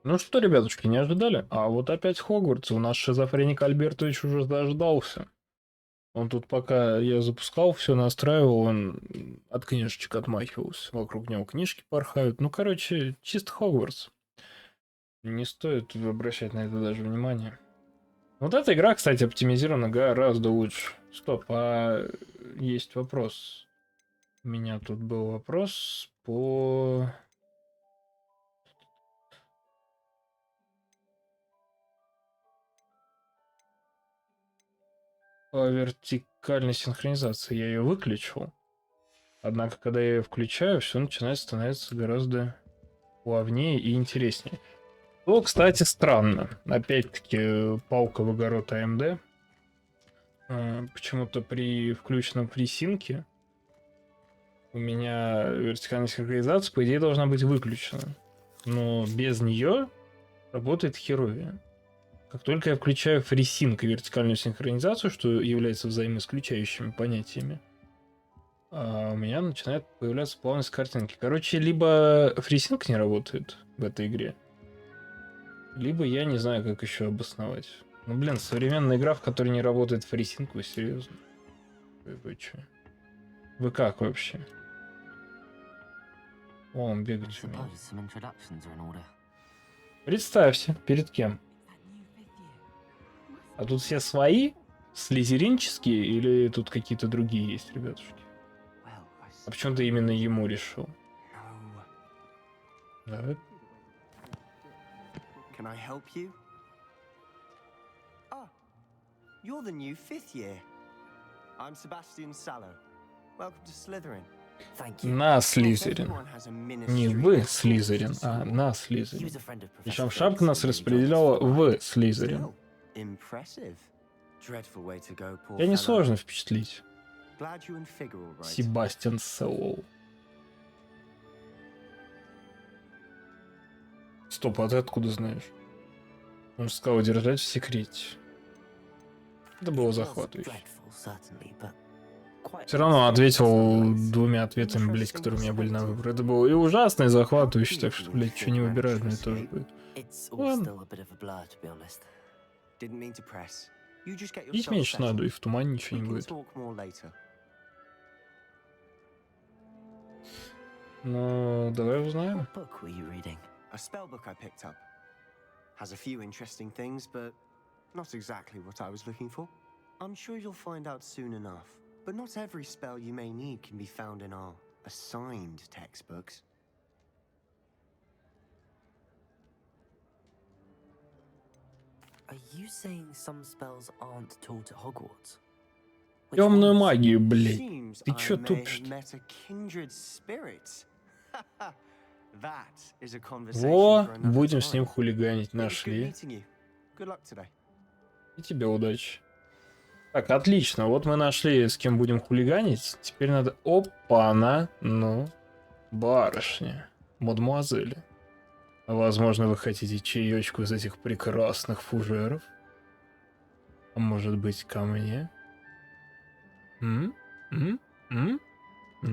Ну что, ребятушки, не ожидали? А вот опять Хогвартс. У нас шизофреник Альбертович уже дождался. Он тут, пока я запускал, все настраивал, он от книжечек отмахивался. Вокруг него книжки порхают. Ну, короче, чисто Хогвартс. Не стоит обращать на это даже внимание. Вот эта игра, кстати, оптимизирована гораздо лучше. Стоп, а есть вопрос. У меня тут был вопрос по вертикальной синхронизации. Я ее выключил. Однако, когда я ее включаю, все начинает становиться гораздо плавнее и интереснее. То, кстати, странно. Опять-таки, палка в огород AMD. Почему-то при включенном фрисинке у меня вертикальная синхронизация, по идее, должна быть выключена. Но без нее работает херовее. Как только я включаю фрисинк и вертикальную синхронизацию, что является взаимоисключающими понятиями, у меня начинает появляться плавность картинки. Короче, либо фрисинг не работает в этой игре, либо я не знаю, как еще обосновать. Ну, блин, современная игра, в которой не работает фрисинг, вы серьезно? Вы чё? Вы как вообще? О, он бегать умеет. Представься, перед кем? А тут все свои? Слизеринческие или тут какие-то другие есть, ребятушки? А почему ты именно ему решил? Давай. Can I help you? Ah, you're the new fifth year. I'm Sebastian Sallow. Welcome to Slytherin. Thank you. На Слизерин. Не вы Слизерин, а на Слизерин. Причем шапка нас распределяла в Слизерин. Я несложно впечатлить. Себастьян Саллоу. Стоп, а ты откуда знаешь? Он же сказал держать в секрете. Это было захватывающе. Все равно ответил двумя ответами, блять, которые у меня были на выбор. Это было и ужасно, и захватывающе, так что, блять, что не выбираю, но это тоже будет. Ладно. Пить меньше надо, и в тумане ничего не будет. Ну, давай узнаем. A spell book I picked up. Has a few interesting things, but not exactly what I was looking for. I'm sure you'll find out soon enough. But not every spell you may need can be found in our assigned textbooks. Are you saying some spells aren't taught at Hogwarts? Темную магию, блядь. Ты чё тупишь? Во, будем с ним хулиганить. Нашли. И тебе удачи. Так, отлично. Вот мы нашли, с кем будем хулиганить. Теперь надо... Опа-на. Ну, барышня. Мадемуазели. Возможно, вы хотите чаечку из этих прекрасных фужеров? А может быть, ко мне? Не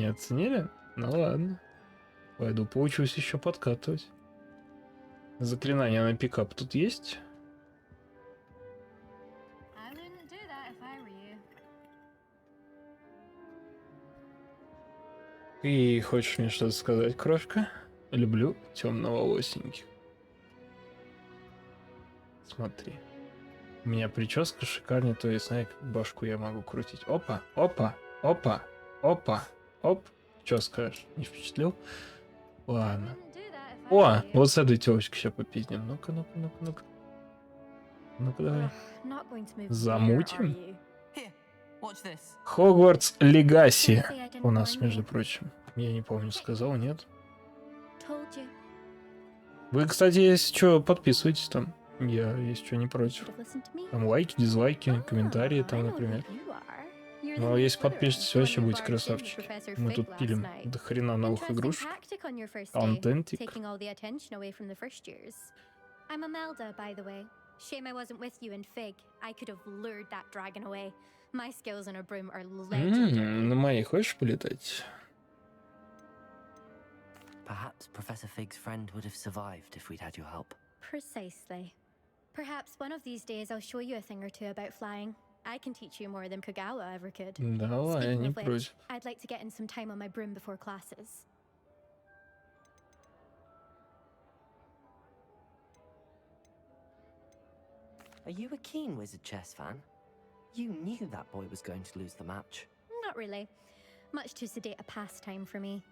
оценили? Ну ладно. Пойду поучусь еще подкатывать. Заклинания на пикап тут есть? Ты хочешь мне что-то сказать, крошка? Люблю темноволосеньких. Смотри. У меня прическа шикарнее, то есть, знаешь, башку я могу крутить. Опа, опа, опа, опа, оп. Че скажешь? Не впечатлил? Ладно. О, вот с этой телочкой сейчас попиздим. Ну-ка, ну-ка, ну-ка, ну-ка. Ну-ка, давай. Замутим. Хогвартс Легаси у нас, между прочим. Я не помню, сказал, нет? Вы, кстати, если что, подписывайтесь там. Я, если что, не против. Там лайки, дизлайки, комментарии там, например. Но если подпишетесь, вообще будете красавчики. Мы тут пилим до хрена новых игрушек. Контентик. На моей хочешь полетать? Perhaps Professor Fig's friend would have survived if we'd had your help. Precisely. Perhaps one of these days I'll show you a thing or two about flying. I can teach you more than Kagawa ever could. Давай, я Speaking не of which, против. I'd like to get in some time on my broom before classes. Are you a keen Wizard chess fan? You knew that boy was going to lose the match. Not really. Much too sedate a pastime for me.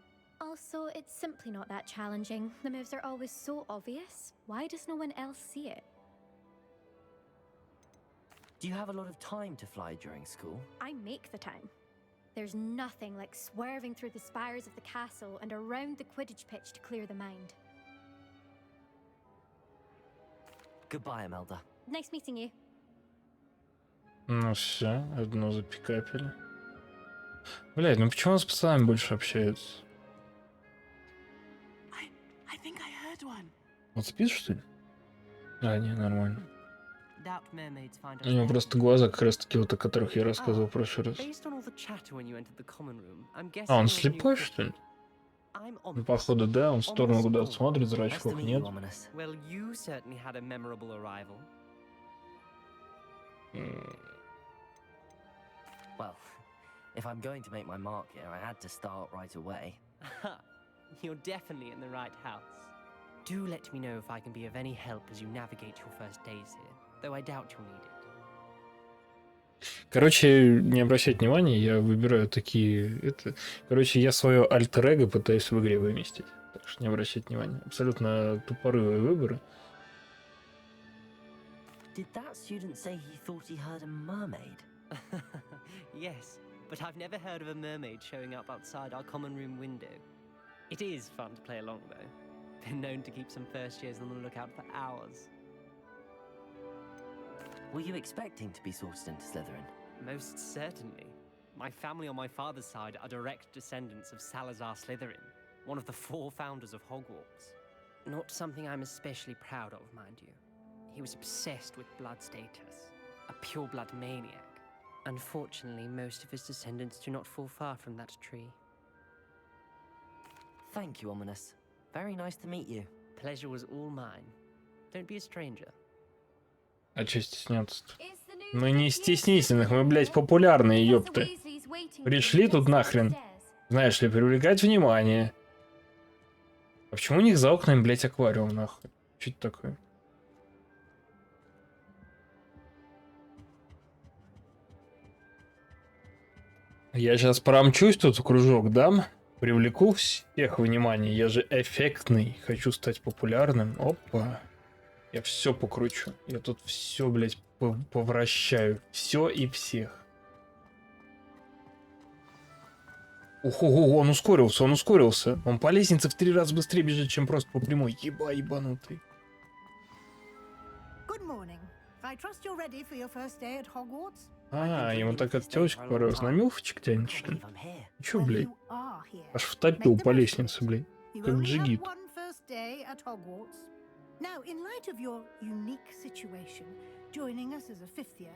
Also, it's simply not that challenging. The moves are always so obvious. Why does no one else see it? Do you have a lot of time to fly during school? I make the time. There's nothing like swerving through the spires of the castle and around the Quidditch pitch to clear the mind. Goodbye, Imelda. Nice meeting you. Ну все, одно запикапили. Блядь, ну почему он с пацанами больше общается? I think I heard one. Он спит, что ли? А, не, нормально. Doubt mermaids find У него us просто глаза как раз таки вот о которых я рассказывал в прошлый раз. Based on all the chatter when you entered the common room, I'm guessing А, он you're new слепой, kid. что ли? I'm Ну, Ominous. походу, да, он в сторону Ominous куда-то Paul. смотрит, Nice to зрачков meet нет. you, Ominous. Well, you certainly had a memorable arrival. Well, if I'm going to make my mark here, I had to start right away. You're definitely in the right house. Do let me know if I can be of any help as you navigate your first days here, though I doubt you'll need it. Короче, не обращать внимания, я выбираю такие... Короче, я свое альтер-эго пытаюсь в игре выместить. Так что не обращать внимания. Абсолютно тупорылые выборы. Did that student say he thought he heard a mermaid? Yes, but I've never heard of a mermaid showing up outside our common room window. It is fun to play along, though. Been known to keep some first years on the lookout for hours. Were you expecting to be sorted into Slytherin? Most certainly. My family on my father's side are direct descendants of Salazar Slytherin, one of the 4 founders of Hogwarts. Not something I'm especially proud of, mind you. He was obsessed with blood status, a pure-blood maniac. Unfortunately, most of his descendants do not fall far from that tree. Thank you, Ominous. Very nice to meet you. Pleasure was all mine. Don't be a stranger. А че стесняться-то? Мы не стеснительных, мы, блядь, популярные, ёпты. Пришли тут нахрен, знаешь ли, привлекать внимание. А почему у них за окнами, блядь, аквариум, нахуй? Что это такое? Я сейчас промчусь тут в кружок, дам, привлеку всех внимание. Я же эффектный, хочу стать популярным. Опа. Я все покручу. Я тут все, блядь, повращаю. Все и всех. Ого, он ускорился, он ускорился. Он по лестнице в 3 раза быстрее бежит, чем просто по прямой. Ебанутый. Good morning. I trust you're ready for your first day at Hogwarts. А, ему так эта телочка понравилась. На милфочек тянет, что ли? I'm here. Чё, Well, блядь? you are here. Аж втопил Make the по most of лестнице, it. блядь. You Как only have джигит. one first day at Hogwarts. Now, in light of your unique situation, joining us as a 5th year,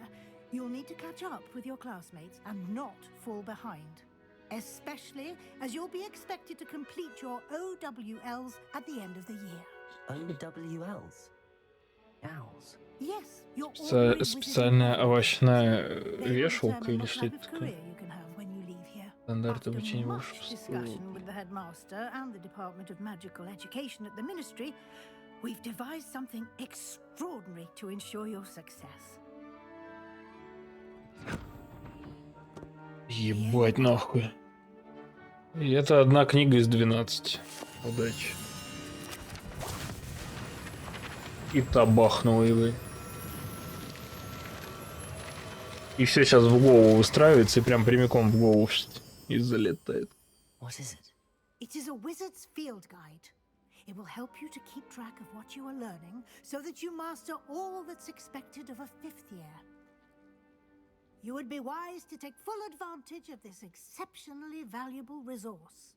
you'll need to catch up with your classmates and not fall behind. Especially as you'll be expected to complete your OWLs at the end of the year. OWLs? Owls? Yes, you're already wizarding Специальная Hogwarts. овощная They will вешалка determine или what что type это of такое? career you can have when you leave here. Стандарт After обучения much волшебству. discussion with the headmaster and the Department of Magical Education at the Ministry, we've devised something extraordinary to ensure your success. Ебать нахуй. И это одна книга из 12. Удачи. И табахнула его. И все сейчас в голову выстраивается и прям прямиком в голову и залетает. What is it? It is a wizard's field guide. It will help you to keep track of what you are learning so that you master all that's expected of a 5th year. You would be wise to take full advantage of this exceptionally valuable resource.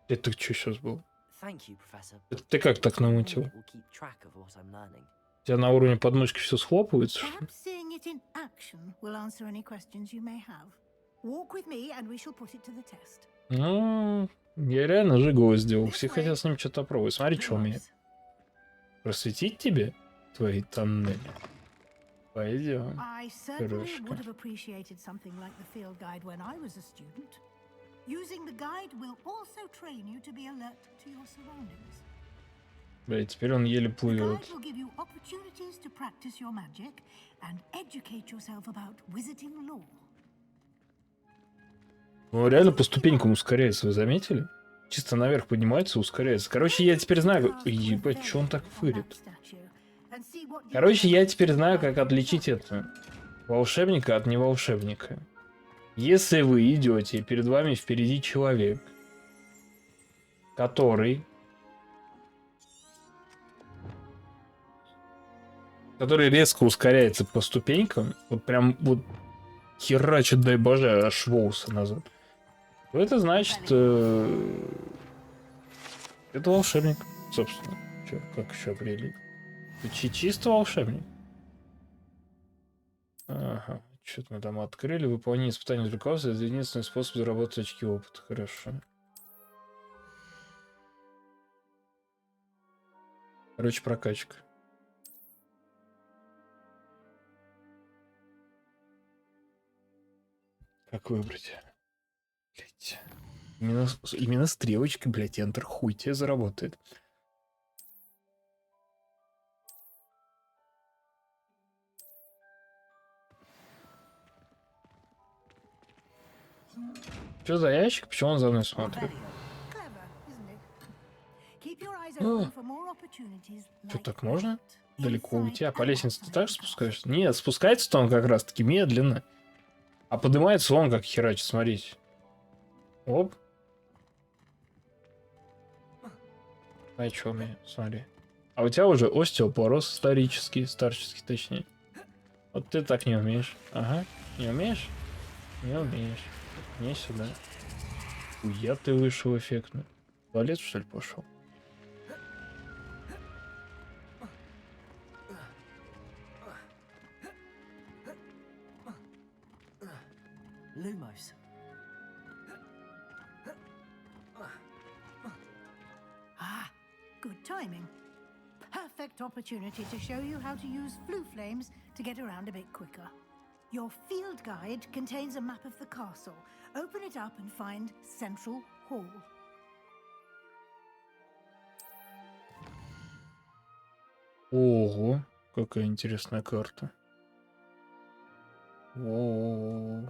Это что сейчас было? Thank you, Professor. Это ты как так намутил? It will keep track of what I'm learning. У тебя на уровне подмышки все схлопывается, что ли? Perhaps seeing it in action will answer any questions you may have. Walk with me and we shall put it to the test. Ну, Я реально Жигова сделал. Все хотят с ним что-то пробовать. Смотри, что умеет. Просветить тебе твои тоннели? Пойдем. I certainly Хорошо. would have appreciated something like the field guide when I was a student. Using the guide will also train you to be alert to your surroundings. Блядь, теперь он еле The плывет. guide will give you opportunities to practice your magic and educate yourself about wizarding lore. Ну, реально по ступенькам ускоряется, вы заметили? Чисто наверх поднимается, ускоряется. Короче, я теперь знаю... Ебать, что он так фырит? Короче, я теперь знаю, как отличить это. Волшебника от неволшебника. Если вы идете, и перед вами впереди человек, который резко ускоряется по ступенькам, вот прям вот херачит, дай боже, аж волосы назад, то это значит, это волшебник, собственно. Чё, как еще определить? Чисто волшебник. Ага, что-то мы там открыли. Выполнение испытаний из руководства — это единственный способ заработать очки опыта. Хорошо. Короче, прокачка. Как выбрать? Блять. Именно стрелочка, блять, Enter, хуй тебе заработает. Что за ящик? Почему он за мной смотрит? Что, так можно? Далеко уйти? А по лестнице ты так же спускаешься? Нет, спускается-то он как раз-таки медленно. А поднимается он как херачит, смотрите. Оп. А что у меня? Смотри. А у тебя уже остеопороз старческий, точнее. Вот ты так не умеешь. Ага. Не умеешь? Не умеешь. Не сюда. Уя, ты вышел эффектно. В туалет, что ли, пошел? Lumos. Ah, good timing. Perfect opportunity to show you how to use flue flames to get around a bit quicker. Your field guide contains a map of the castle. Open it up and find Central Hall. Ого, какая интересная карта. О,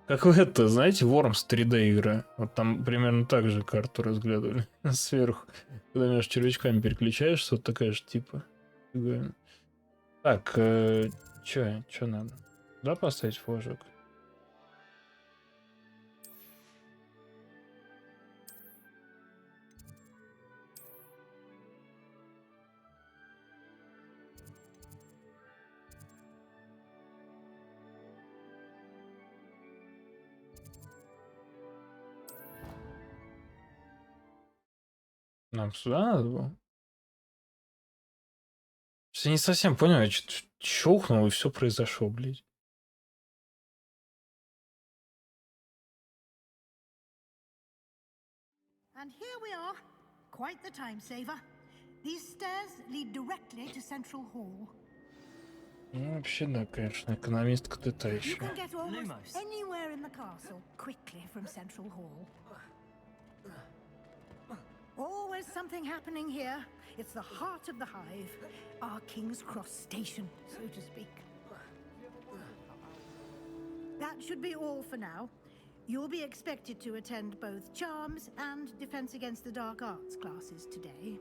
как вы это, знаете, Worms 3D игра. Вот там примерно так же карту разглядывали сверху. Когда между червячками переключаешься, вот такая же типа. Так, чё надо? Да, поставить флажок? Нам сюда надо было? Я не совсем понял, я чухнул и все произошло, блядь. And here we are. Quite the time saver. These stairs lead directly to Central Hall. Ну, вообще, да, конечно, экономистка ты та You еще. can get almost Lumos. anywhere in the castle quickly from Central Hall. Always something happening here. It's the heart of the hive, our King's Cross station, so to speak. That should be all for now. You'll be expected to attend both Charms and Defense Against the Dark Arts classes today.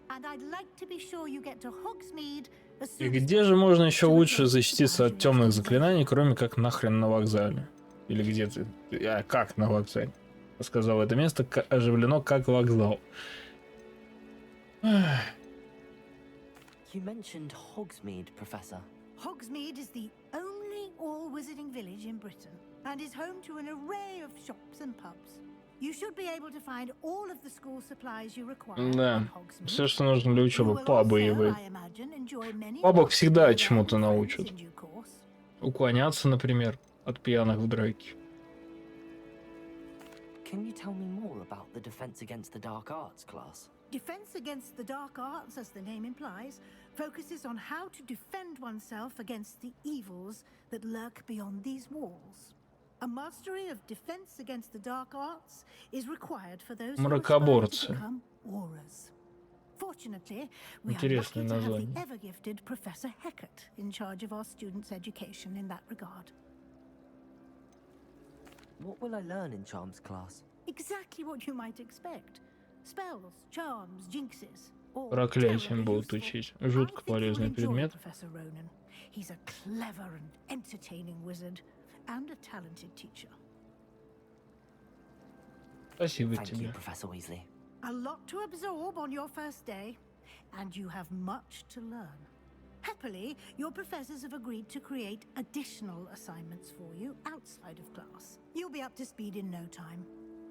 And I'd like to be sure you get to Hogsmeade as И soon as где же можно еще лучше защититься от темных заклинаний, кроме как нахрен на вокзале? Или где ты? А как на вокзале? Я сказал, это место оживлено как вокзал. You mentioned Hogsmeade, Professor. Hogsmeade is the only all-wizarding village in Britain and is home to an array of shops and pubs. You should be able to find all of the school supplies you require Да, at Hogsmeade. все, что нужно для You учебы, will пабы also, и I imagine, enjoy many В пабах trips всегда with чему-то friends научат. in due course. Уклоняться, например, от пьяных в драке. Can you tell me more about the Defense Against the Dark Arts class? Defense Against the Dark Arts, as the name implies, focuses on how to defend oneself against the evils that lurk beyond these walls. A mastery of Defense Against the Dark Arts is required for those who aspire Мракоборцы. to become auras. Fortunately, we are Интересное lucky to have название. the ever-gifted Professor Heckert in charge of our students' education in that regard. What will I learn in Charms class? Exactly what you might expect. Spells, charms, jinxes. all Проклятием terribly будут useful. учить. I Жутко think you'll полезный enjoy предмет. Professor Ronan. He's a clever and entertaining wizard and a talented teacher. Спасибо Thank you, тебе. Professor Weasley. A lot to absorb on your first day, and you have much to learn. Happily, your professors have agreed to create additional assignments for you outside of class. You'll be up to speed in no time.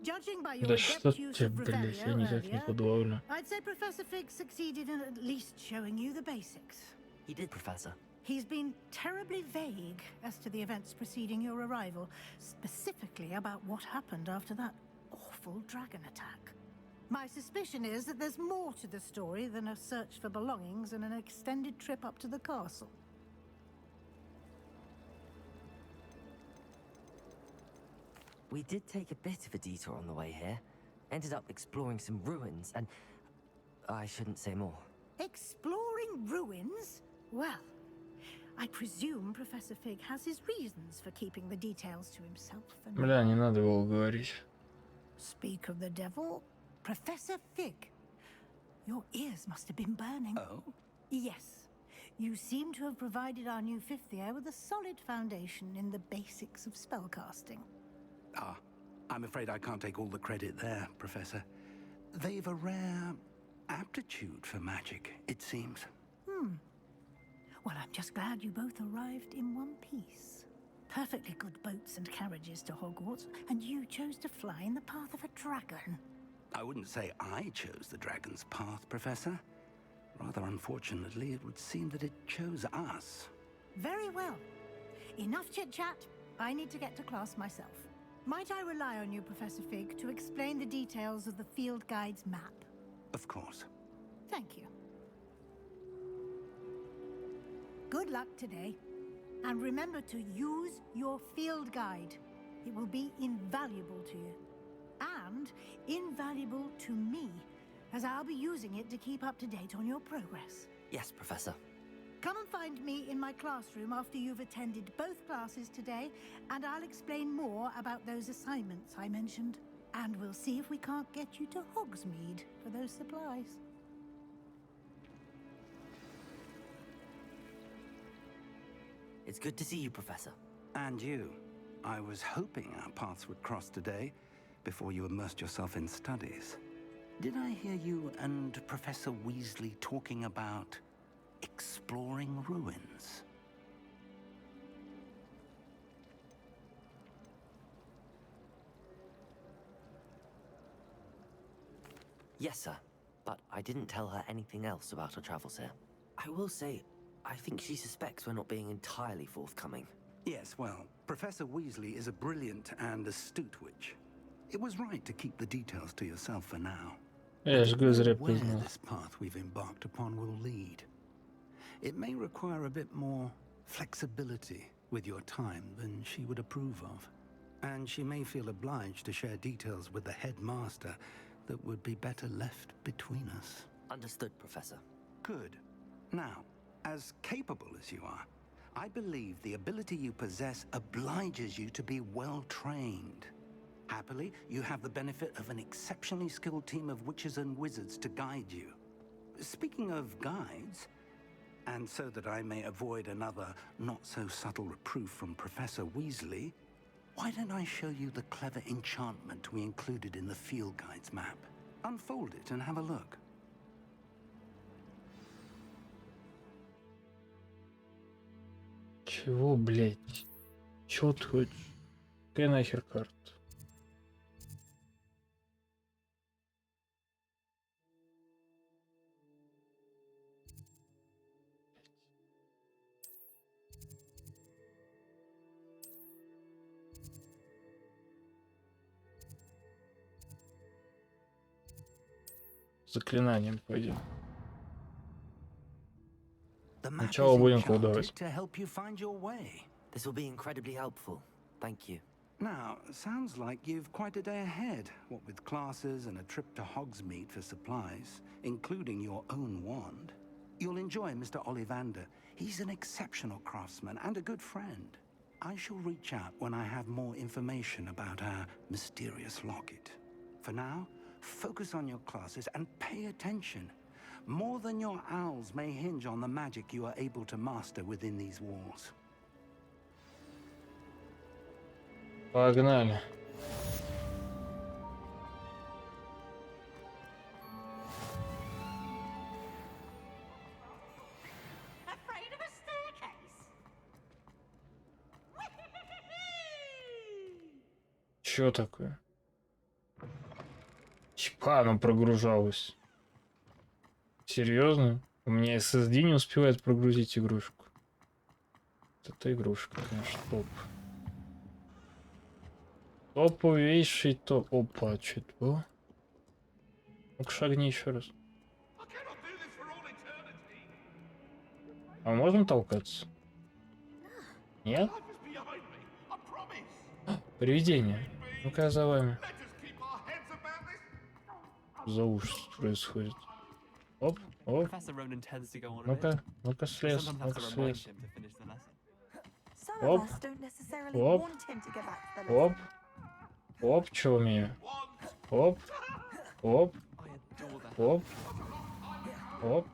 Judging by your Да что adept use ты, of блядь, я Revelio никак не earlier, подловлю. I'd say Professor Fig succeeded in at least showing you the basics. He did, Professor. He's been terribly vague as to the events preceding your arrival, specifically about what happened after that awful dragon attack. My suspicion is that there's more to the story than a search for belongings and an extended trip up to the castle. We did take a bit of a detour on the way here. Ended up exploring some ruins and... I shouldn't say more. Exploring ruins? Well, I presume Professor Fig has his reasons for keeping the details to himself. And Бля, не надо было говорить. speak of the devil, Professor Fig, your ears must have been burning. Oh? Yes. You seem to have provided our new fifth year with a solid foundation in the basics of spellcasting. Ah, I'm afraid I can't take all the credit there, Professor. They've a rare aptitude for magic, it seems. Well, I'm just glad you both arrived in one piece. Perfectly good boats and carriages to Hogwarts, and you chose to fly in the path of a dragon. I wouldn't say I chose the dragon's path, Professor. Rather unfortunately, it would seem that it chose us. Very well. Enough chit-chat. I need to get to class myself. Might I rely on you, Professor Fig, to explain the details of the field guide's map? Of course. Thank you. Good luck today. And remember to use your field guide. It will be invaluable to you. And invaluable to me, as I'll be using it to keep up to date on your progress. Yes, Professor. Come and find me in my classroom after you've attended both classes today, and I'll explain more about those assignments I mentioned. And we'll see if we can't get you to Hogsmeade for those supplies. It's good to see you, Professor. And you. I was hoping our paths would cross today, before you immersed yourself in studies. Did I hear you and Professor Weasley talking about exploring ruins? Yes, sir. But I didn't tell her anything else about our travels here. I will say, I think she suspects we're not being entirely forthcoming. Yes, well, Professor Weasley is a brilliant and astute witch. It was right to keep the details to yourself for now. Я ж говорю, зря Where познал. this path we've embarked upon will lead. It may require a bit more flexibility with your time than she would approve of. And she may feel obliged to share details with the headmaster that would be better left between us. Understood, Professor. Good. Now, as capable as you are, I believe the ability you possess obliges you to be well trained. Happily, you have the benefit of an exceptionally skilled team of witches and wizards to guide you. Speaking of guides, and so that I may avoid another not-so-subtle reproof from Professor Weasley, why don't I show you the clever enchantment we included in the field guide's map? Unfold it and have a look. Чего, блядь? Чего ты хочешь? Какая нахер карта? Заклинанием пойдем. The map Сначала is будем enchanted колдовать. to help you find your way. This will be incredibly helpful. Thank you. Now, sounds like you've quite a day ahead, what with classes and a trip to Hogsmeade for supplies, including your own wand. You'll enjoy Mr. Ollivander. He's an exceptional craftsman and a good friend. I shall reach out when I have more information about our mysterious locket. For now, focus on your classes and pay attention. More than your owls may hinge on the magic you are able to master within these walls. Погнали. Afraid of a staircase? Чё такое? Чпа, оно прогружалось. Серьезно? У меня SSD не успевает прогрузить игрушку. Вот эта игрушка, конечно, топ. Топовейший топ. Опа, что это было? Ну-ка шагни еще раз. А мы можем толкаться? Нет? Привидение. Ну-ка за вами. За ужас происходит. Оп, оп. Ну-ка, ну-ка слез, ну-ка слез. Оп, оп, оп, оп, что умею? Оп, оп, оп, оп.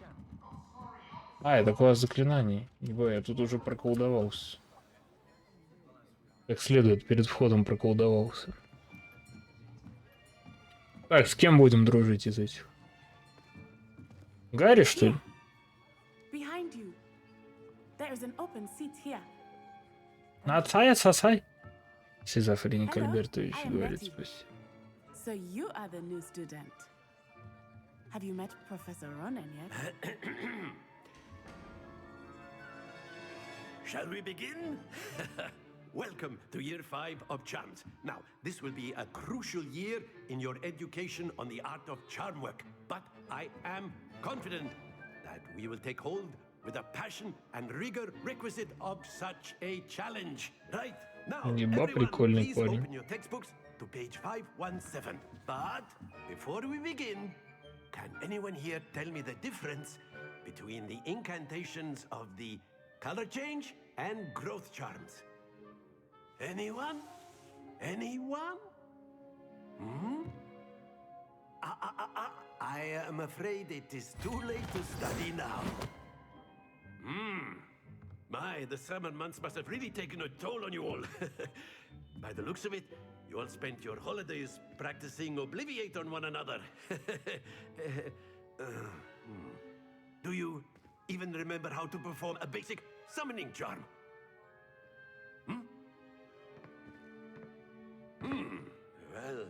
А, это класс заклинаний. Ибо я тут уже проколдовался. Как следует, перед входом проколдовался. Так, с кем будем дружить из этих? Гарри, что ли? Behind you. There is an open seat here. Нацай, сосай. Шизофреник Hello, Альбертович I am говорит ready. спасибо. So you are the new student. Have you met Professor Ronan yet? Shall we begin? Welcome to Year 5 of Charms. Now, this will be a crucial year in your education on the art of charm work, but I am confident that we will take hold with the passion and rigor requisite of such a challenge. Right, now, Еба, everyone, прикольный please парень. open your textbooks to page 517. But before we begin, can anyone here tell me the difference between the incantations of the color change and growth charms? Anyone? Anyone? Hmm? I am afraid it is too late to study now. My, the summer months must have really taken a toll on you all. By the looks of it, you all spent your holidays practicing Obliviate on one another. Do you even remember how to perform a basic summoning charm? Well,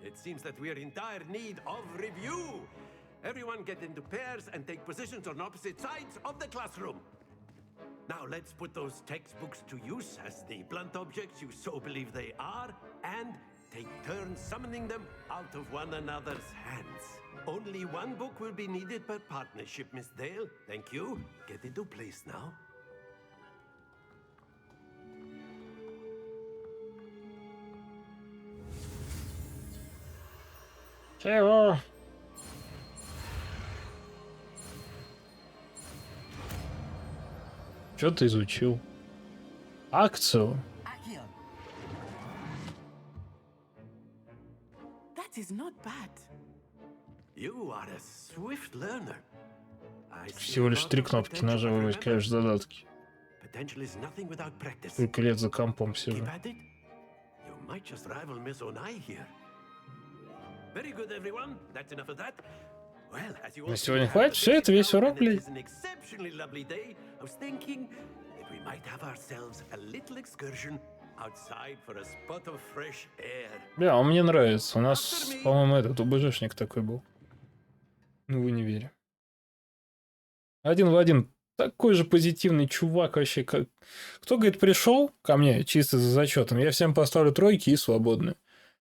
it seems that we are in dire need of review. Everyone get into pairs and take positions on opposite sides of the classroom. Now let's put those textbooks to use as the blunt objects you so believe they are, and take turns summoning them out of one another's hands. Only one book will be needed per partnership, Miss Dale. Thank you. Get into place now. Чего? Что ты изучил? Акцию? That is not bad. You are a swift learner. I see Всего лишь a lot 3 of кнопки potential, нажал, but и remember, конечно, задатки. potential is nothing without practice. Сколько лет за компом сижу. Keep at it. You might just rival Miss Onai here. Very good, everyone. That's enough of that. Well, as you all На seem сегодня to have хватит? the Все, это basics весь down, урок, and it блядь? is an exceptionally lovely day. I was thinking that we might have ourselves a little excursion outside for a spot of fresh air. Бля, он мне нравится. У нас, по-моему, этот УБЖшник такой был. Ну, в универе. Один в один. Такой же позитивный чувак вообще. Как... Кто, говорит, пришел ко мне чисто за зачетом, я всем поставлю тройки и свободны.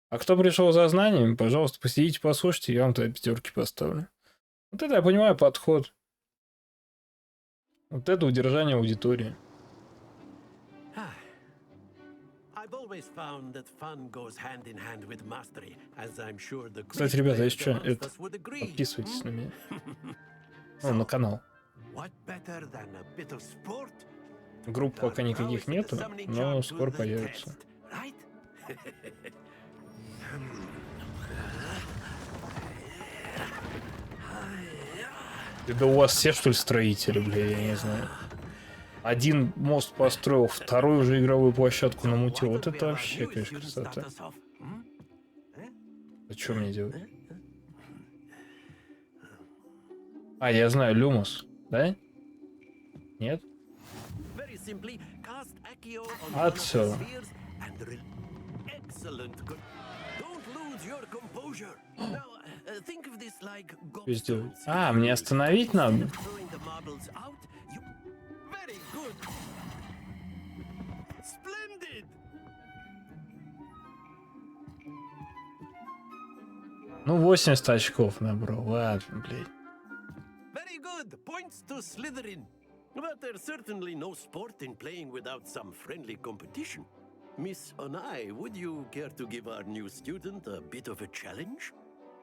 А кто пришел за знаниями, пожалуйста, посидите, послушайте, я вам тогда 5 поставлю. Вот это я понимаю подход. Вот это удержание аудитории. Кстати, ребята, если что, это подписывайтесь на меня. Ну, на канал. Групп пока никаких нету, но скоро появится. Да у вас все, что ли, строители, бля, я не знаю. Один мост построил, второй уже игровую площадку намутил. Вот это вообще, конечно, красота. А что мне делать? А, я знаю, люмус, да? Нет? Отсюда. Что сделать? А, мне остановить надо? Ну, 80 очков набрал. Ладно, блядь. Very good. Points to Slytherin. But there's certainly no sport in playing without some friendly competition. Miss Onai, would you care to give our new student a bit of a challenge?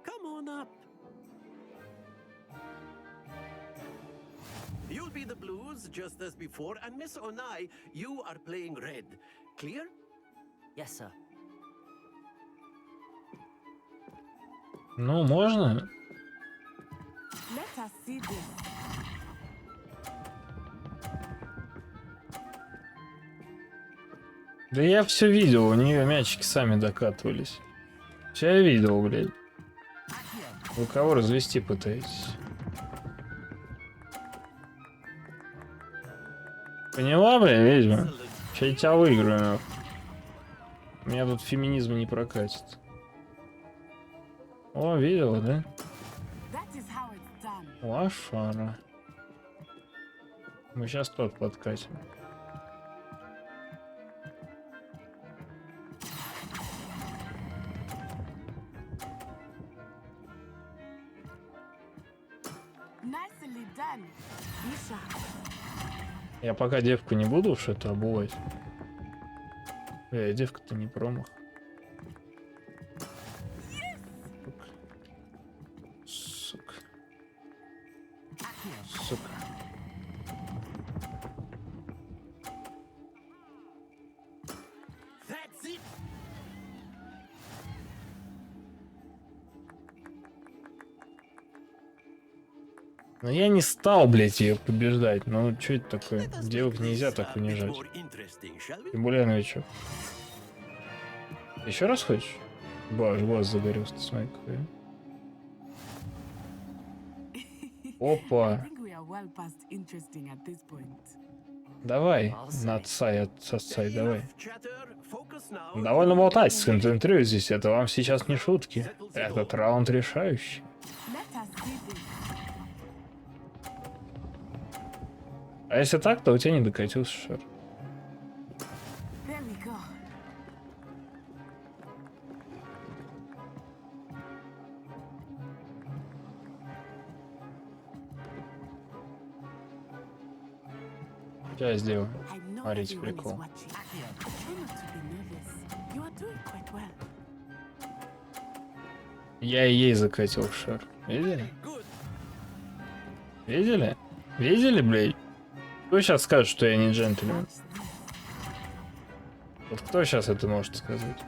Come on up. You'll be the blues just as before, and Miss Onai, you are playing red. Clear? Yes, sir. Ну, можно? Let us see this. Да я все видел, у нее мячики сами докатывались. Все я видел, блядь. Вы кого развести пытаетесь? Поняла, блядь, ведьма? Сейчас я тебя выиграю, нахуй. У меня тут феминизм не прокатит. О, видела, да? Лошара. Мы сейчас тот подкатим. Я пока девку не буду что-то обувать. Девка-то не промах. Сука. Сука. Но я не стал, блядь, ее побеждать. Ну, что это такое? Девок нельзя так унижать. Тем более новичок. Еще раз хочешь? Боже, глаз загорелся, смотри, какой. Опа. Давай, надсай, отсосай, давай. Довольно болтать, сконцентрируйтесь, это вам сейчас не шутки. Этот раунд решающий. А если так, то у тебя не докатился шар. Сейчас сделаю. Смотрите, прикол. Я и ей закатил шар. Видели? Видели? Видели, блядь? Кто сейчас скажет, что я не джентльмен? Вот кто сейчас это может сказать?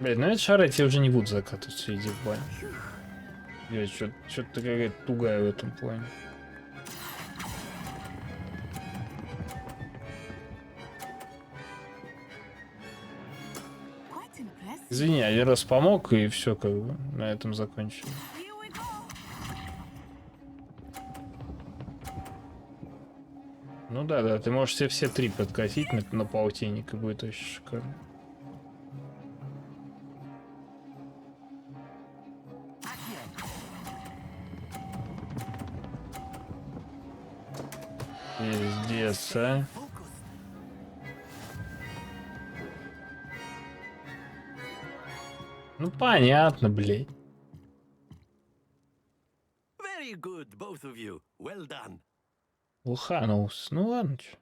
Блядь, ну эти шары я тебе уже не буду закатывать, все, иди в баню. Я что-то какая-то тугая в этом плане. Извини, один раз помог, и все, как бы, на этом закончили. Ну да, ты можешь все три подкатить на полтинник, и будет очень шикарно. Пиздец, а. Ну понятно, блядь. Very good, both of you. Well done. Лоханулся. Ну ладно, чё.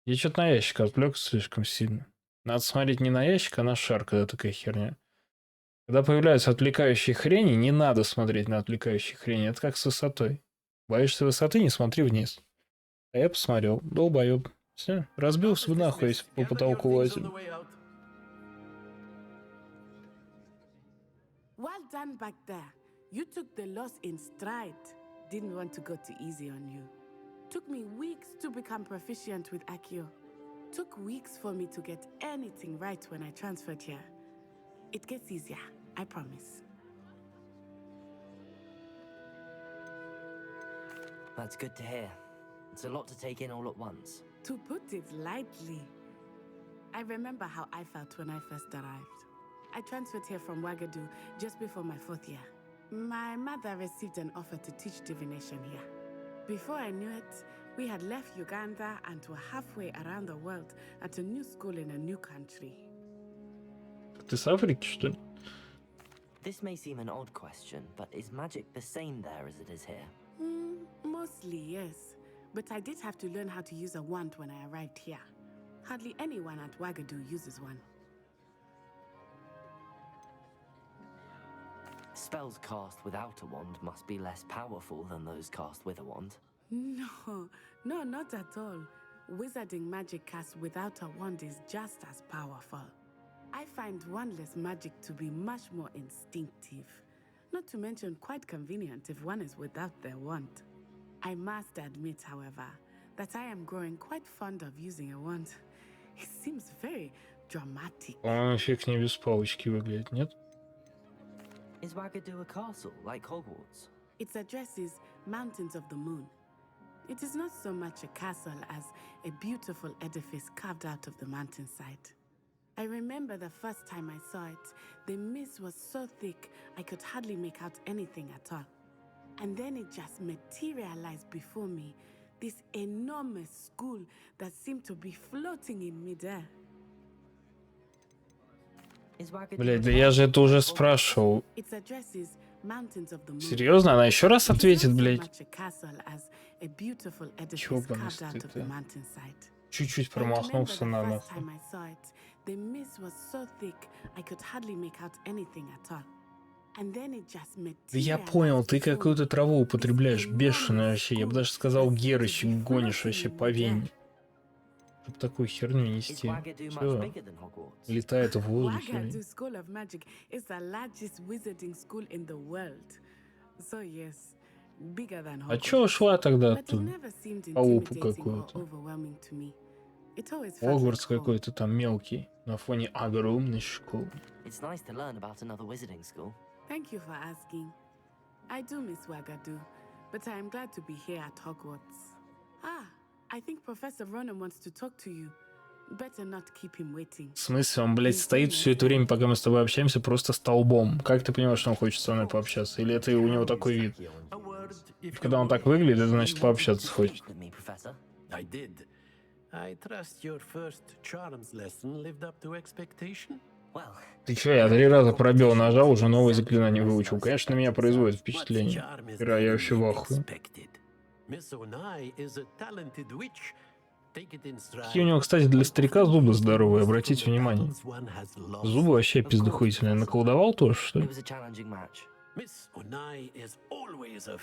Я что-то на ящик отвлекся слишком сильно. Надо смотреть не на ящик, а на шар, когда такая херня. Когда появляются отвлекающие хрени, не надо смотреть на отвлекающие хрени. Это как с высотой. Боишься высоты, не смотри вниз. А я посмотрел. Долбоеб. Все, разбился бы нахуй, если по потолку лазил. Well done back there. You took the loss in stride. Didn't want to go too easy on you. Took me weeks to become proficient with Accio. Took weeks for me to get anything right when I transferred here. It gets easier, I promise. That's good to hear. It's a lot to take in all at once. To put it lightly, I remember how I felt when I first arrived. I transferred here from Wagadu just before my 4th year. My mother received an offer to teach divination here. Before I knew it, we had left Uganda and were halfway around the world at a new school in a new country. Ты с Африки, что ли? This may seem an odd question, but is magic the same there as it is here? Mostly, yes. But I did have to learn how to use a wand when I arrived here. Hardly anyone at Wagadu uses one. Spells cast without a wand must be less powerful than those cast with a wand. No, not at all. Wizarding magic cast without a wand is just as powerful. I find wandless magic to be much more instinctive. Not to mention quite convenient if one is without their wand. I must admit, however, that I am growing quite fond of using a wand. It seems very dramatic. Он фиг не без палочки выглядит, нет? Is Wagadu a castle like Hogwarts? Its address is Mountains of the Moon. It is not so much a castle as a beautiful edifice carved out of the mountainside. I remember the first time I saw it, the mist was so thick I could hardly make out anything at all. And then it just materialized before me, this enormous school that seemed to be floating in midair. Блять, да я же это уже спрашивал. Its address is Mountains of the Moon. Серьезно? Она еще раз ответит, блять? Чёбаный ты. Чуть-чуть промахнулся на нахуй. The mist was so thick I could hardly make out anything at all. And then it just Да я понял, ты какую-то траву употребляешь, бешеную вообще. Я бы даже сказал, герыч, гонишь вообще по вене. Чтоб такую херню нести. Все. Летает в воздухе. А чё ушла тогда оттуда? Паупу какую-то. Хогвартс какой-то там мелкий, на фоне огромной школы. Thank you for asking. I do miss Wagadu, but I am glad to be here at Hogwarts. I think Professor Ronan wants to talk to you. Better not keep him waiting. В смысле, он, блядь, стоит все это время, пока мы с тобой общаемся, просто столбом. Как ты понимаешь, что он хочет со мной пообщаться? Или это у него такой вид? Когда он так выглядит, это значит пообщаться хочет. Ты чё, я 3 раза пробел нажал, уже новые заклинания выучил. Конечно, на меня производит впечатление. Ира, я вообще в ахуе. Какие у него, кстати, для старика зубы здоровые, обратите внимание. Зубы вообще пиздохуительные. Наколдовал тоже, что ли?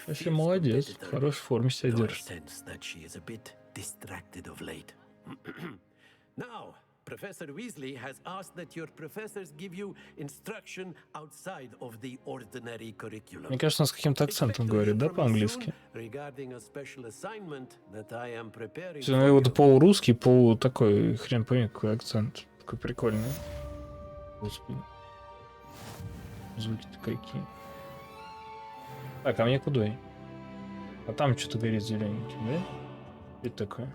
Вообще молодец, в хорошей форме себя держит. Professor Weasley has asked that your professors give you instruction outside of the ordinary curriculum. Мне кажется, он с каким-то акцентом говорит, да, по-английски? Он его полурусский, полу такой, хрен пойми, какой акцент. Такой прикольный. Господи. Звуки-то какие. Так, а мне куда? А там что-то горит зелененьким, да? Это такое.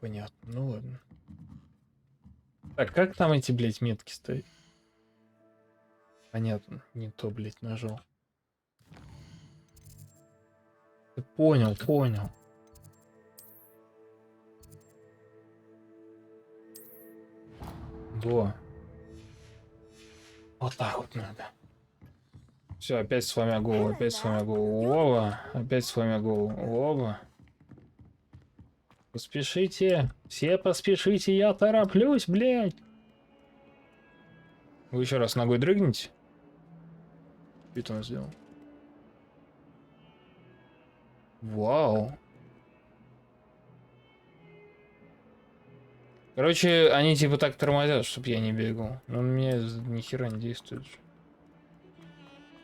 Понятно, ну ладно. Так, как там эти, блядь, метки стоят? Понятно, не то, блядь, нажал. Ты понял. Во. Вот так вот надо. Все, опять сломя голову, опять сломя голову. Оба, опять сломя голову. Оба. Поспешите. Все поспешите, я тороплюсь, блядь. Вы еще раз ногой дрыгните. Что он сделал? Вау. Короче, они типа так тормозят, чтобы я не бегал. Но он меня ни хера не действует.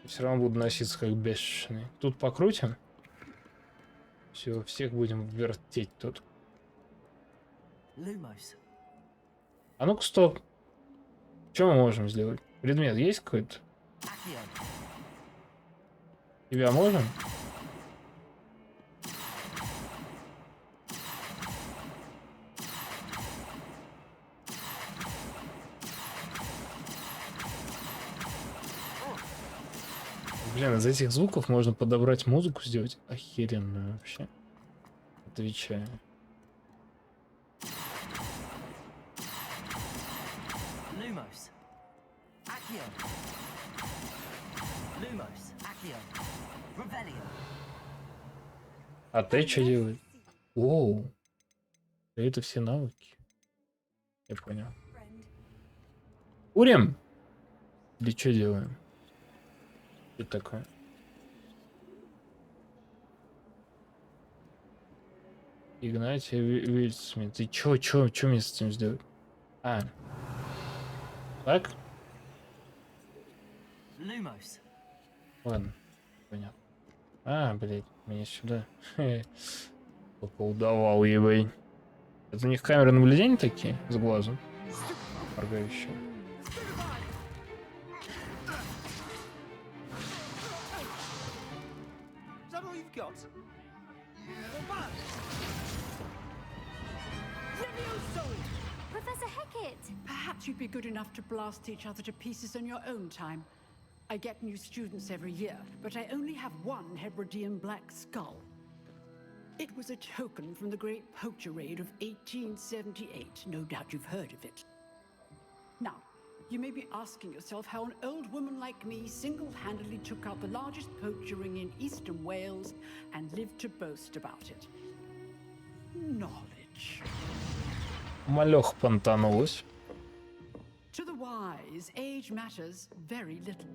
Все равно буду носиться как бешеный. Тут покрутим. Все, всех будем вертеть тут. А ну-ка, стоп. Что мы можем сделать? Предмет есть какой-то? Тебя можем? Блин, из этих звуков можно подобрать музыку, сделать охеренную вообще. Отвечаю. А ты что делаешь? Оу. Это все навыки. Я понял. Курим? Или что делаем? Что это такое? Игнатий Вильсмит. Ты чё мне с этим сделать? А. Так? Ладно. Понятно. А, блядь, мне сюда. Только удавал, ебай. Это у них камеры наблюдения такие? С глазом? Моргающие. Professor Hecat! Perhaps you'd be good enough to blast each other to pieces on your own time. I get new students every year, but I only have one Hebridean black skull. It was a token from the Great Poacher Raid of 1878. No doubt you've heard of it. Now, you may be asking yourself how an old woman like me single-handedly took out the largest poacher ring in eastern Wales and lived to boast about it. Knowledge. Малёх понтанулась. To the wise, age matters very little.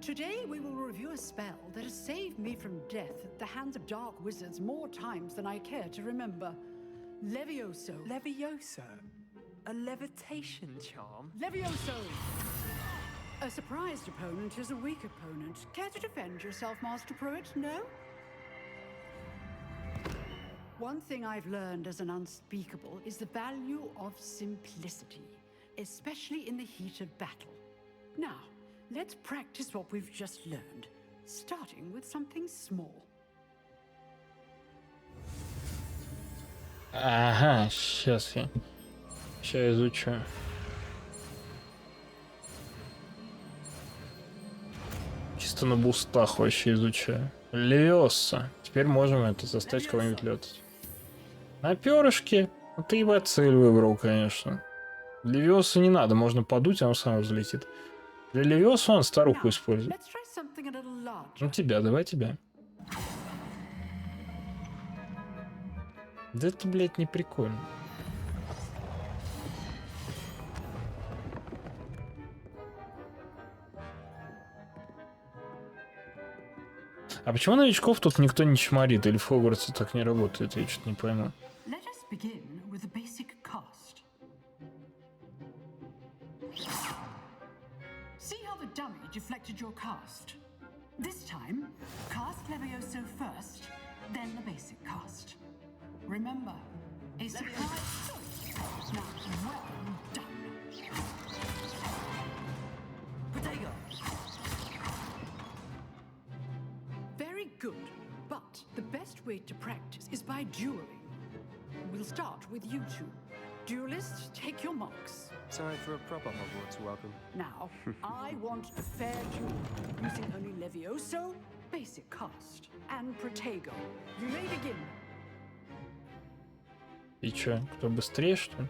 Today we will review a spell that has saved me from death at the hands of dark wizards more times than I care to remember. Levioso. Levioso? A levitation charm? Levioso! A surprised opponent is a weak opponent. Care to defend yourself, Master Pruitt? No? One thing I've learned as an unspeakable is the value of simplicity, especially in the heat of battle. Now, let's practice what we've just learned, starting with something small. Ага, сейчас я изучу. Чисто на бустах вообще изучаю. Левиоса. Теперь можем это заставить кого-нибудь летать. На перышке. Ну, ты ебать цель выбрал, конечно. Левиоса не надо, можно подуть, оно само взлетит. Для Левиоса он старуху использует. Ну тебя, давай тебя. Да это, блядь, не прикольно. А почему новичков тут никто не чморит? Или в Хогвартсе так не работает? Я что-то не пойму. Let us begin with the basic cast. See how the dummy deflected your cast? This time, cast Levioso first, then the basic cast. Remember, a surprise. Now, well done. Potato. Very good, but the best way to practice is by dueling. We'll start with you two. Duelists, take your marks. Time for a proper Hogwarts welcome. Now, I want a fair duel, using only Levioso, basic cast, and Protego. You may begin. И чё, кто быстрее, что ли?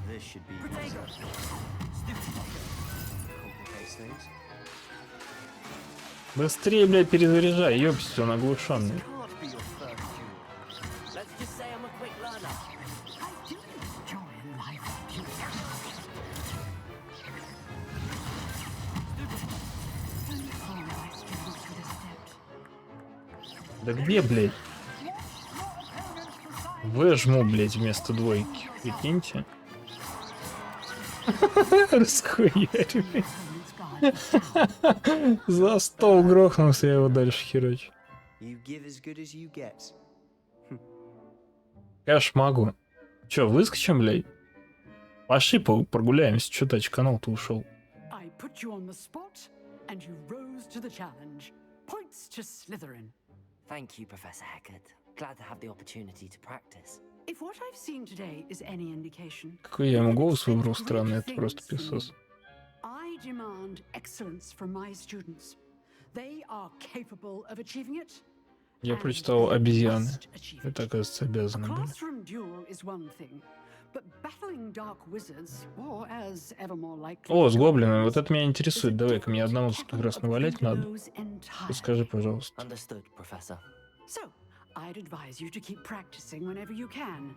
This should be things. Быстрее, блядь, перезаряжай, ёпсись, он оглушенный. This can't be your first duel. Let's just say I'm a quick learner. I do enjoy life. Да где, блядь? Жму, блядь, вместо двойки. Прикиньте. Расхуярили. За стол грохнулся, я его дальше херачу. You give as good as you get. Я ж могу. Чё, выскочим, блядь? Пошли прогуляемся. Чё ты очканул-то ушел? I put you on the spot, and you rose to the challenge. Points to Slytherin. Thank you, Professor Heckert. Glad to have the opportunity to practice. If what I've seen today is any indication, Какой я ему голос выбрал странный, это просто писос. I demand excellence from my students. They are capable of achieving it. Я and прочитал they обезьяны. must achieve it. Это, оказывается, A обязаны были. classroom duel is one thing, but battling dark wizards, or as ever more likely, О, с гоблином, вот это меня интересует. Давай-ка мне одному тут как раз навалять надо. Подскажи, пожалуйста. Understood, Professor. So, I'd advise you to keep practicing whenever you can.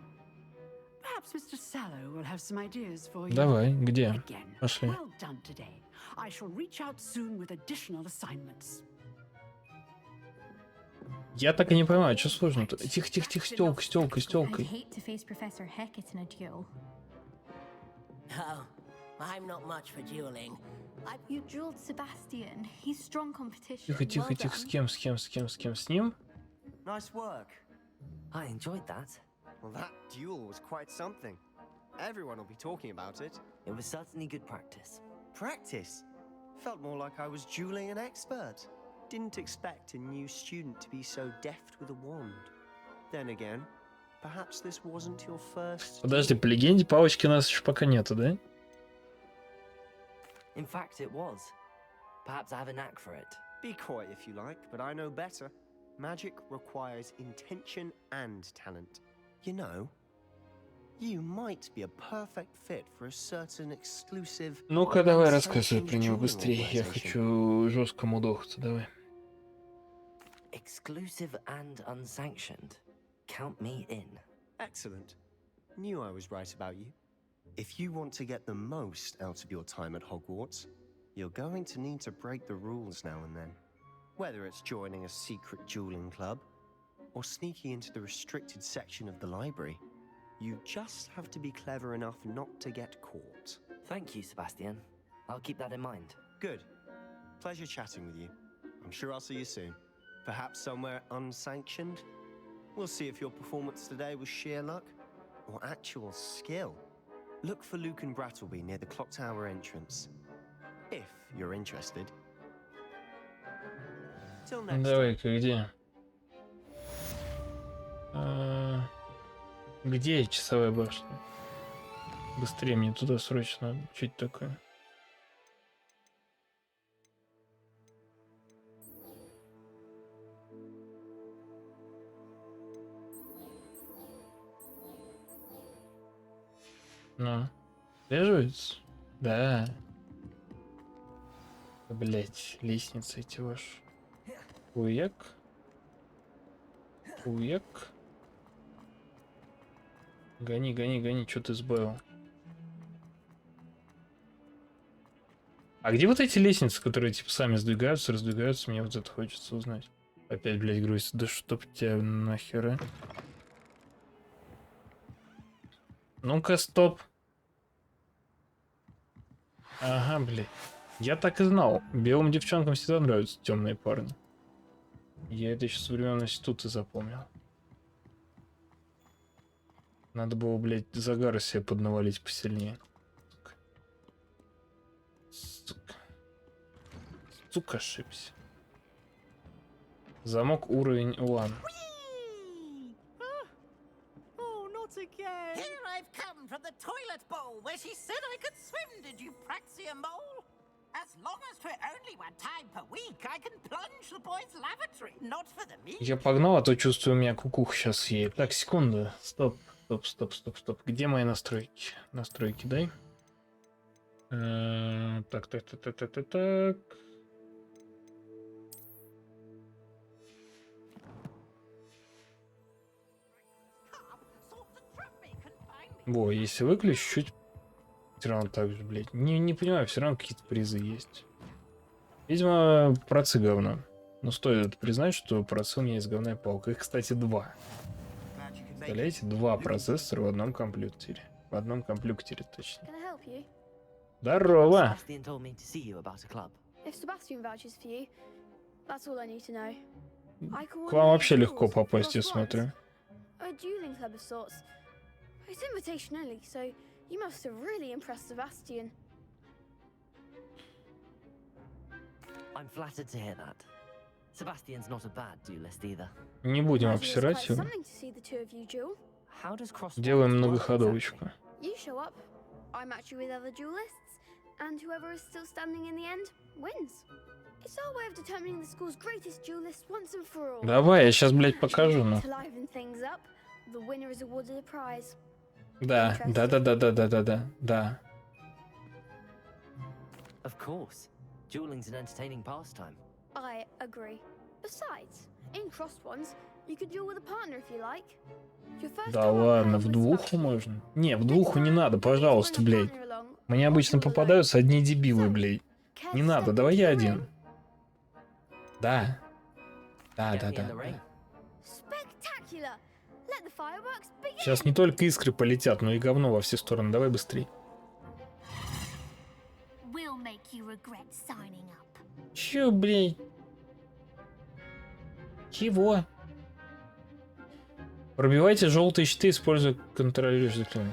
Perhaps Mr. Sallow will have some ideas for you. Давай, где? Again, Пошли. well done today. I shall reach out soon with additional assignments. Я так и не понимаю, что сложно-то. Тихо-тихо-тихо, с тёлкой, с I'd тёлкой. hate to face Professor Heckett in a duel. Oh, I'm not much for dueling. You dueled Sebastian. He's strong competition. Тихо-тихо-тихо, с ним? Nice work. I enjoyed that. Well, that duel was quite something. Everyone will be talking about it. It was certainly good practice. Practice? Felt more like I was dueling an expert. Didn't expect a new student to be so deft with a wand. Then again, perhaps this wasn't your first... Подожди, по легенде палочки у нас еще пока нету, да? In fact, it was. Perhaps I have a knack for it. Be coy if you like, but I know better. Magic requires intention and talent. You know, you might be a perfect fit for a certain exclusive... Ну-ка, давай рассказывай про него быстрее. Я хочу жестко мудохаться, давай. Exclusive and unsanctioned. Count me in. Excellent. Knew I was right about you. If you want to get the most out of your time at Hogwarts, you're going to need to break the rules now and then. Whether it's joining a secret dueling club, or sneaking into the restricted section of the library, you just have to be clever enough not to get caught. Thank you, Sebastian. I'll keep that in mind. Good. Pleasure chatting with you. I'm sure I'll see you soon. Perhaps somewhere unsanctioned? We'll see if your performance today was sheer luck, or actual skill. Look for Luke and Brattleby near the clock tower entrance. If you're interested. Till next time. Давай-ка, где? Где часовая башня? Быстрее, мне туда срочно. Что это такое? Ну, свеживается? Да. Блять, лестницы эти ваши. Уяк. Уяк. Гони, гони, гони, что ты сбавил? А где вот эти лестницы, которые типа сами сдвигаются, раздвигаются? Мне вот это хочется узнать. Опять, блядь, грузится. Да чтоб тебя нахера. Ну-ка, стоп. Ага, блядь. Я так и знал. Белым девчонкам всегда нравятся темные парни. Я это еще со времен института запомнил. Надо было, блядь, загара себе поднавалить посильнее. Сука. Сука, ошибся. Замок уровень 1. Oh, not again. Here I've come from the toilet bowl where she said I could swim, did you praxia mole? As long as for only one time per week, I can plunge the boys' lavatory, not for the meat. Я погнал, а то чувствую, у меня кукуха сейчас съедет. Так, секунду. Стоп, стоп, стоп, стоп, стоп. Где мои настройки? Настройки дай. Так. Во, если выключить, чуть все равно так же, блядь. Не понимаю, все равно какие-то призы есть. Видимо, процы говно. Но стоит это признать, что процы у меня есть говная палка. Их, кстати, 2. Представляете, 2 процессора в одном компьютере. В одном компьютере, точно. Здорово! Sebastian told me to see you about a club. If Sebastian vouches for you, that's all I need to know. К вам вообще легко попасть, я смотрю. A dueling club of sorts. It's invitation only, so you must have really impressed Sebastian. I'm flattered to hear that. Sebastian's not a bad duelist either. Не будем Imagine it's обсирать quite его. something to see the two of you duel. How does cross Делаем многоходовочку. You show up, I match you with other duelists, and whoever is still standing in the end wins. It's our way of determining the school's greatest duelist once and for all. Давай, я сейчас, блядь, покажу, ну. To liven things up, the winner is awarded a prize. Да. Of course. Dueling's an entertaining pastime. I agree. Besides, in crossed ones, you could duel with a partner if you like. Your first Да time up ладно, round в with двуху Sebastian. можно. Не, в двуху не надо, Next time, пожалуйста, bring a блядь. partner along, Мне or обычно duel alone. попадаются одни дебилы, So, блядь. care Не to надо, step давай into я the один. ring? Да. Get me in the ring. Spectacular! Let the fireworks begin! Сейчас не только искры полетят, но и говно во все стороны. Давай быстрей. We'll make you regret signing up. Чё, блядь? Чего? Пробивайте желтые щиты, используя контролирующие заклинания.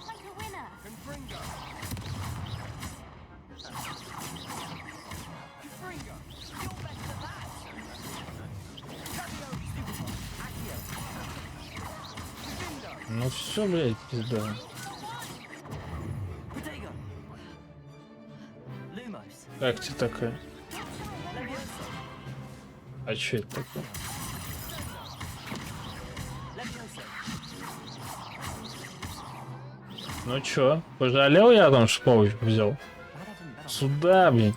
Like a winner. Ну все, блядь, пизда. Protego. Lumos. Как тебе такая? А че это такое? Levioso. Ну чё, пожалел я там, что помощь взял? Сюда, блин.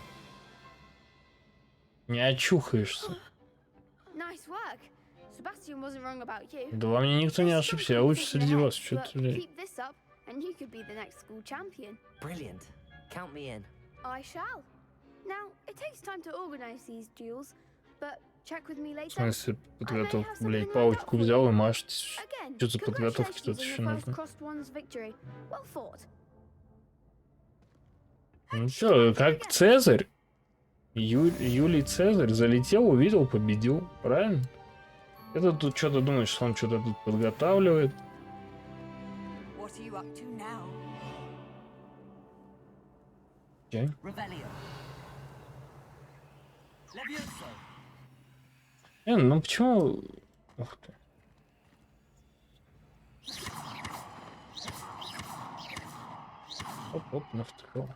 Не очухаешься. Nice work. Sebastian wasn't wrong about you. Да во мне никто не There's ошибся, some я лучше conflict среди ahead, вас. Чё but ты, блядь? keep this up, and you could be the next school champion. Brilliant. Count me in. I shall. Now, it takes time to organize these duels, but check with me В later. смысле, подготовку, something блядь, lined палочку up for взял и you. машете. Again, Что за подготовки congratulations тут on еще your first нужно? crossed one's victory. Well fought. Ну чё, как Цезарь? Юлий Цезарь залетел, увидел, победил. Правильно? Это тут что-то думаешь, что он что-то тут подготавливает. What are you up to now? Окей. Revelio. Levioso. Ну почему... Ух ты. Оп-оп, навтыкал.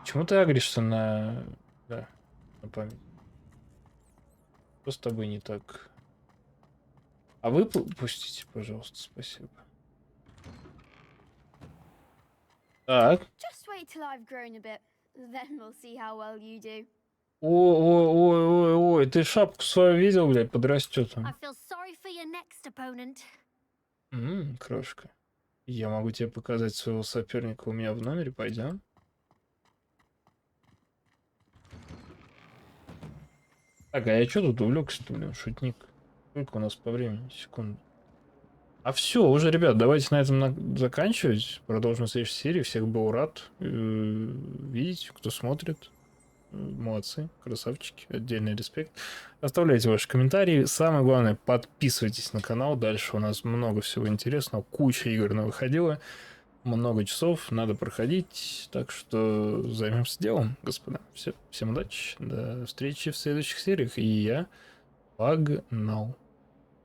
Почему ты агришься на... Да, на память? Что с тобой не так? А вы пустите, пожалуйста, спасибо. Так. Just wait till I've grown a bit, then we'll see how well you do. Ой, ты шапку свою видел, блядь, подрастет I он. feel sorry for your next opponent. Крошка. Я могу тебе показать своего соперника у меня в номере, пойдем? Так, а я что тут увлекся-то, блин, шутник? Сколько у нас по времени? Секунду. А все, уже, ребят, давайте на этом заканчивать. Продолжим в следующей серии. Всех был рад видеть, кто смотрит. Молодцы, красавчики, отдельный респект. Оставляйте ваши комментарии. Самое главное, подписывайтесь на канал. Дальше у нас много всего интересного. Куча игр выходила. Много часов надо проходить. Так что займемся делом, господа. Всем удачи. До встречи в следующих сериях. И я погнал.